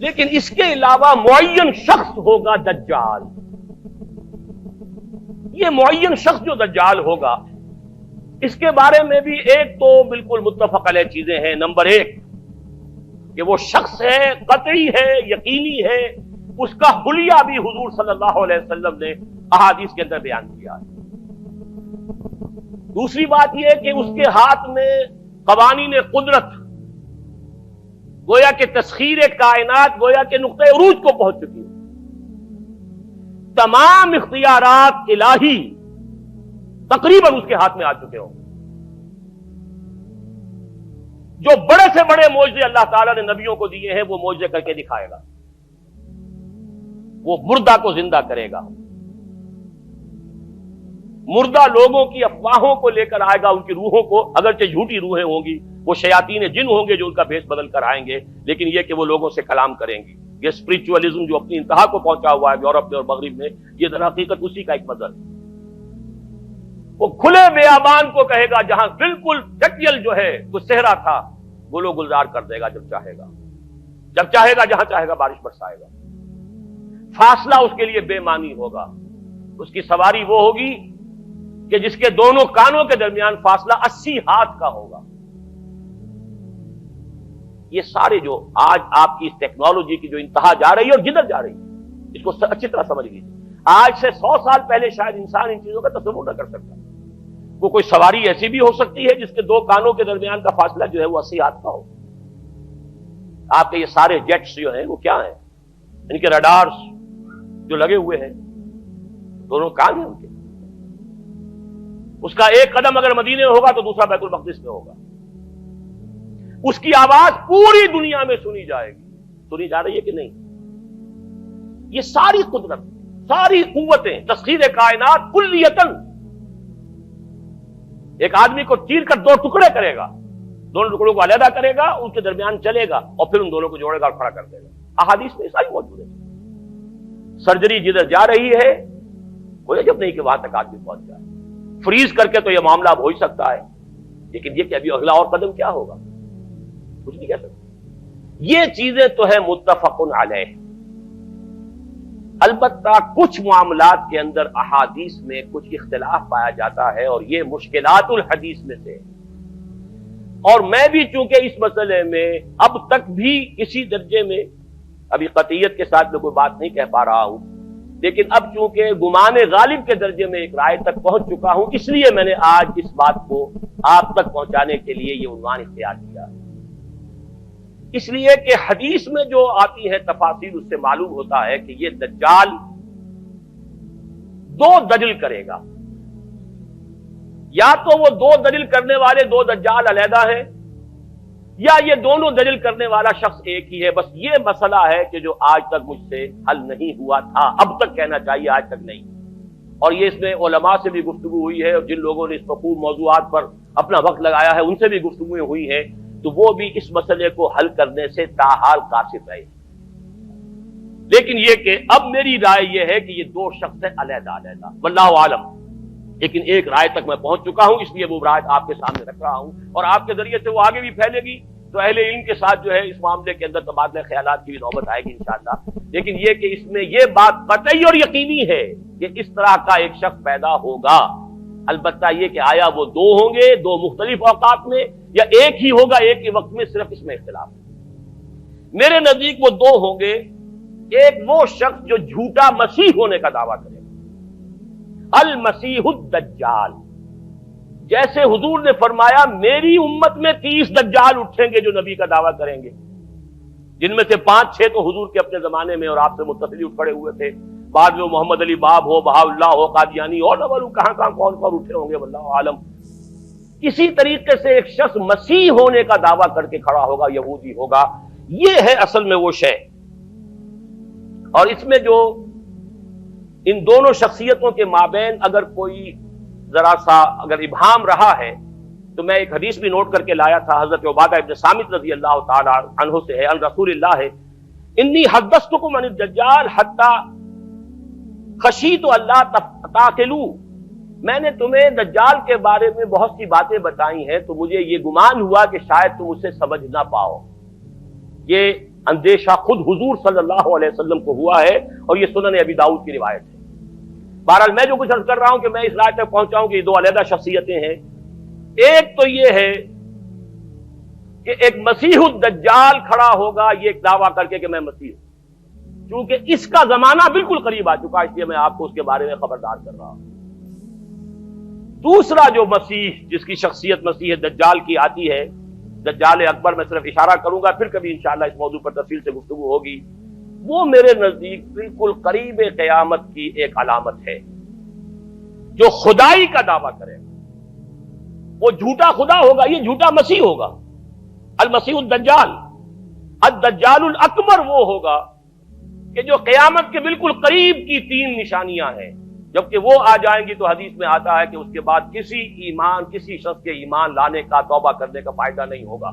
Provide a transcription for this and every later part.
لیکن اس کے علاوہ معین شخص ہوگا دجال. یہ معین شخص جو دجال ہوگا اس کے بارے میں بھی ایک تو بالکل متفق علیہ چیزیں ہیں. نمبر ایک کہ وہ شخص ہے، قطعی ہے، یقینی ہے، اس کا حلیہ بھی حضور صلی اللہ علیہ وسلم نے احادیث کے اندر بیان کیا ہے. دوسری بات یہ کہ اس کے ہاتھ میں قوانین قدرت، گویا کہ تسخیر کائنات گویا کہ نقطۂ عروج کو پہنچ چکی ہے. تمام اختیارات الہی تقریباً اس کے ہاتھ میں آ چکے ہوں. جو بڑے سے بڑے معجزے اللہ تعالیٰ نے نبیوں کو دیے ہیں وہ معجزے کر کے دکھائے گا. وہ مردہ کو زندہ کرے گا، مردہ لوگوں کی افواہوں کو لے کر آئے گا، ان کی روحوں کو، اگرچہ جھوٹی روحیں ہوں گی، وہ شیاطین جن ہوں گے جو ان کا بھیس بدل کر آئیں گے، لیکن یہ کہ وہ لوگوں سے کلام کریں گی. یہ اسپرچولیزم جو اپنی انتہا کو پہنچا ہوا ہے یورپ میں اور مغرب میں، یہ در حقیقت اسی کا ایک مظہر ہے. وہ کھلے بیابان کو کہے گا جہاں بالکل ڈٹیل جو ہے وہ صحرا تھا، گلو گلزار کر دے گا جب چاہے گا. جب چاہے گا جہاں چاہے گا بارش برسائے گا. فاصلہ اس کے لیے بے معنی ہوگا. اس کی سواری وہ ہوگی کہ جس کے دونوں کانوں کے درمیان فاصلہ 80 ہاتھ کا ہوگا. یہ سارے جو آج آپ کی اس ٹیکنالوجی کی جو انتہا جا رہی ہے اور جدھر جا رہی ہے، اس کو اچھی طرح سمجھ لیجیے. آج سے 100 سال پہلے شاید انسان ان چیزوں کا تصور نہ کر سکتا. وہ کوئی سواری ایسی بھی ہو سکتی ہے جس کے دو کانوں کے درمیان کا فاصلہ جو ہے وہ 80 ہاتھ کا ہو. آپ کے یہ سارے جیٹس جو ہیں وہ کیا ہیں؟ ان کے رڈارز جو لگے ہوئے ہیں، دونوں کان ہیں ان کے. اس کا ایک قدم اگر مدینے میں ہوگا تو دوسرا بیت المقدس میں ہوگا. اس کی آواز پوری دنیا میں سنی جائے گی. سنی جا رہی ہے کہ نہیں؟ یہ ساری قدرت، ساری قوتیں، تسخیر کائنات کلیتاً ایک آدمی کو چیر کر دو ٹکڑے کرے گا، دونوں ٹکڑوں کو علیحدہ کرے گا، ان کے درمیان چلے گا اور پھر ان دونوں کو جوڑے گا اور کھڑا کر دے گا. احادیث میں ساری موجود ہے. سرجری جدھر جا رہی ہے کوئی جب نہیں کہ وہاں تک آدمی پہنچ جائے. فریز کر کے تو یہ معاملہ اب ہو ہی سکتا ہے، لیکن یہ کہ ابھی اگلا اور قدم کیا ہوگا کچھ نہیں کہہ سکتے. یہ چیزیں تو ہے متفق علیہ. البتہ کچھ معاملات کے اندر احادیث میں کچھ اختلاف پایا جاتا ہے اور یہ مشکلات الحدیث میں سے. اور میں بھی چونکہ اس مسئلے میں اب تک بھی کسی درجے میں، ابھی قطعیت کے ساتھ میں کوئی بات نہیں کہہ پا رہا ہوں، لیکن اب چونکہ گمان غالب کے درجے میں ایک رائے تک پہنچ چکا ہوں، اس لیے میں نے آج اس بات کو آپ تک پہنچانے کے لیے یہ عنوان اختیار کیا. اس لیے کہ حدیث میں جو آتی ہے تفاصیل اس سے معلوم ہوتا ہے کہ یہ دجال دو دجل کرے گا. یا تو وہ دو دجل کرنے والے دو دجال علیحدہ ہیں، یا یہ دونوں دجل کرنے والا شخص ایک ہی ہے. بس یہ مسئلہ ہے کہ جو آج تک مجھ سے حل نہیں ہوا تھا، اب تک کہنا چاہیے آج تک نہیں. اور یہ اس میں علماء سے بھی گفتگو ہوئی ہے اور جن لوگوں نے اس مفہوم موضوعات پر اپنا وقت لگایا ہے ان سے بھی گفتگویں ہوئی ہیں، تو وہ بھی اس مسئلے کو حل کرنے سے تاحال قاصر رہے. لیکن یہ کہ اب میری رائے یہ ہے کہ یہ دو شخص ہیں علیحدہ علیحدہ، واللہ عالم. لیکن ایک رائے تک میں پہنچ چکا ہوں، اس لیے وہ رائے آپ کے سامنے رکھ رہا ہوں، اور آپ کے ذریعے سے وہ آگے بھی پھیلے گی تو اہل علم کے ساتھ جو ہے اس معاملے کے اندر تبادلہ خیالات کی بھی نوبت آئے گی انشاءاللہ. لیکن یہ کہ اس میں یہ بات قطعی اور یقینی ہے کہ اس طرح کا ایک شخص پیدا ہوگا. البتہ یہ کہ آیا وہ دو ہوں گے دو مختلف اوقات میں یا ایک ہی ہوگا ایک ہی وقت میں، صرف اس میں اختلاف ہے. میرے نزدیک وہ دو ہوں گے. ایک وہ شخص جو جھوٹا مسیح ہونے کا دعویٰ کرے گا، المسیح الدجال. جیسے حضور نے فرمایا میری امت میں 30 دجال اٹھیں گے جو نبی کا دعویٰ کریں گے، جن میں سے 5-6 تو حضور کے اپنے زمانے میں اور آپ سے متصل اٹھ کھڑے ہوئے تھے. بعد میں محمد علی باب ہو، بہاء اللہ ہو، قادیانی اور نہ معلوم کہاں کون اٹھے ہوں گے، واللہ عالم. کسی طریقے سے ایک شخص مسیح ہونے کا دعویٰ کر کے کھڑا ہوگا، یہودی ہوگا. یہ ہے اصل میں وہ شے. اور اس میں جو ان دونوں شخصیتوں کے مابین اگر کوئی ذرا سا اگر ابہام رہا ہے تو میں ایک حدیث بھی نوٹ کر کے لایا تھا، حضرت عبادہ ابن صامت رضی اللہ تعالی عنہ سے ہے، عن رسول اللہ ہے، انی حدثتکم عن الدجال حتی خشیت اللہ تعقلوا. میں نے تمہیں دجال کے بارے میں بہت سی باتیں بتائی ہیں تو مجھے یہ گمان ہوا کہ شاید تم اسے سمجھ نہ پاؤ. یہ اندیشہ خود حضور صلی اللہ علیہ وسلم کو ہوا ہے، اور یہ سنن ابی داؤد کی روایت ہے۔ بہرحال میں جو کچھ عرض کر رہا ہوں کہ میں اس رائے تک پہنچا ہوں کہ یہ دو علیحدہ شخصیتیں ہیں۔ ایک تو یہ ہے کہ ایک مسیح الدجال کھڑا ہوگا یہ ایک دعویٰ کر کے کہ میں مسیح ہوں، چونکہ اس کا زمانہ بالکل قریب آ چکا، اس لیے میں آپ کو اس کے بارے میں خبردار کر رہا ہوں۔ دوسرا جو مسیح جس کی شخصیت مسیح دجال کی آتی ہے، دجال اکبر، میں صرف اشارہ کروں گا، پھر کبھی انشاءاللہ اس موضوع پر تفصیل سے گفتگو ہوگی، وہ میرے نزدیک بالکل قریب قیامت کی ایک علامت ہے۔ جو خدائی کا دعویٰ کرے وہ جھوٹا خدا ہوگا، یہ جھوٹا مسیح ہوگا، المسیح الدجال۔ الدجال الاکبر وہ ہوگا کہ جو قیامت کے بالکل قریب کی تین نشانیاں ہیں، جبکہ وہ آ جائیں گی تو حدیث میں آتا ہے کہ اس کے بعد کسی شخص کے ایمان لانے کا، توبہ کرنے کا فائدہ نہیں ہوگا۔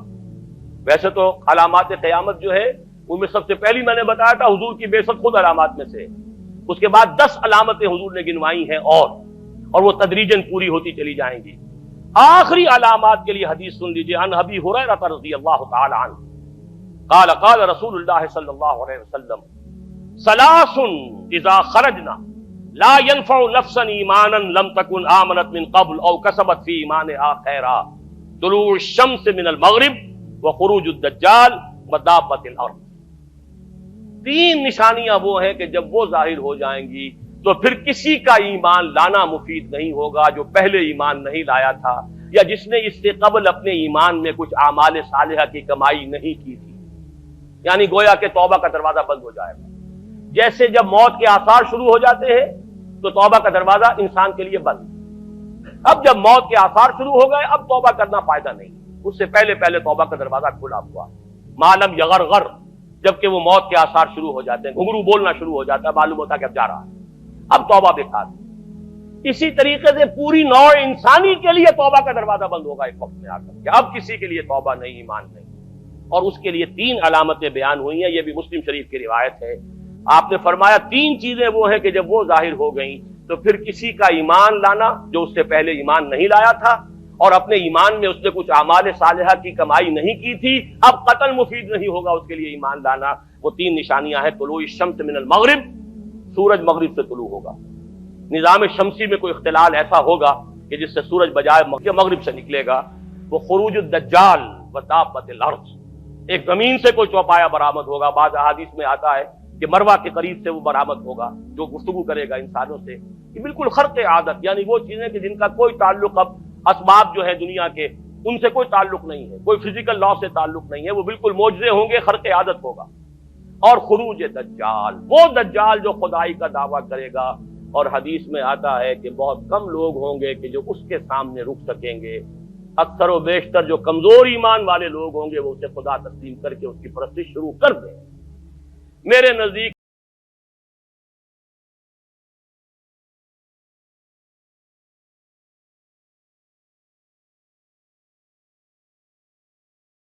ویسے تو علامات قیامت جو ہے ان میں سب سے پہلی میں نے بتایا تھا حضور کی بعثت خود علامات میں سے، اس کے بعد 10 علامتیں حضور نے گنوائی ہیں، اور وہ تدریجاً پوری ہوتی چلی جائیں گی۔ آخری علامات کے لیے حدیث سن لیجیے، عن ابی ہریرہ رضی اللہ تعالی عنہ قال قال رسول اللہ صلی اللہ علیہ وسلم ثلاث اذا خرجنا لا ينفع نفسا ایمانا لم تكن آمنت من قبل او کسبت فی ایمانها خیرا، طلوع الشمس من المغرب وخروج الدجال ودابۃ الارض۔ تین نشانیاں وہ ہیں کہ جب وہ ظاہر ہو جائیں گی تو پھر کسی کا ایمان لانا مفید نہیں ہوگا جو پہلے ایمان نہیں لایا تھا، یا جس نے اس سے قبل اپنے ایمان میں کچھ اعمال صالحہ کی کمائی نہیں کی تھی، یعنی گویا کہ توبہ کا دروازہ بند ہو جائے گا۔ جیسے جب موت کے آثار شروع ہو جاتے ہیں تو توبہ کا دروازہ انسان کے لیے بند، اب جب موت کے آثار شروع ہو گئے اب توبہ کرنا فائدہ نہیں، اس سے پہلے توبہ کا دروازہ کھلا ہوا، معلوم یغرغر، جبکہ وہ موت کے آثار شروع ہو جاتے ہیں، گھنگرو بولنا شروع ہو جاتا ہے، معلوم ہوتا ہے کہ اب جا رہا ہے، اب توبہ بیکار۔ اسی طریقے سے پوری نوع انسانی کے لیے توبہ کا دروازہ بند ہوگا ایک وقت میں آ کر کہ اب کسی کے لیے توبہ نہیں، ایمان نہیں، اور اس کے لیے 3 علامتیں بیان ہوئی ہیں، یہ بھی مسلم شریف کی روایت ہے۔ آپ نے فرمایا 3 چیزیں وہ ہیں کہ جب وہ ظاہر ہو گئیں تو پھر کسی کا ایمان لانا جو اس سے پہلے ایمان نہیں لایا تھا، اور اپنے ایمان میں اس نے کچھ اعمال صالحہ کی کمائی نہیں کی تھی، اب قتل مفید نہیں ہوگا اس کے لیے ایمان لانا۔ وہ 3 نشانیاں ہیں، طلوع الشمس من المغرب، سورج مغرب سے طلوع ہوگا، نظام شمسی میں کوئی اختلال ایسا ہوگا کہ جس سے سورج بجائے مغرب سے نکلے گا، وہ خروج الدجال ودابۃ الارض، ایک زمین سے کوئی چوپایا برآمد ہوگا، بعض احادیث میں آتا ہے کہ مروہ کے قریب سے وہ برآمد ہوگا جو گفتگو کرے گا انسانوں سے، یہ بالکل خرق عادت، یعنی وہ چیزیں کہ جن کا کوئی تعلق اب اسباب جو ہے دنیا کے ان سے کوئی تعلق نہیں ہے، کوئی فزیکل لا سے تعلق نہیں ہے، وہ بالکل معجزے ہوں گے، خرق عادت ہوگا۔ اور خروج دجال، وہ دجال جو خدائی کا دعویٰ کرے گا، اور حدیث میں آتا ہے کہ بہت کم لوگ ہوں گے کہ جو اس کے سامنے رک سکیں گے، اکثر و بیشتر جو کمزور ایمان والے لوگ ہوں گے وہ اسے خدا تسلیم کر کے اس کی پرستش شروع کر دیں۔ میرے نزدیک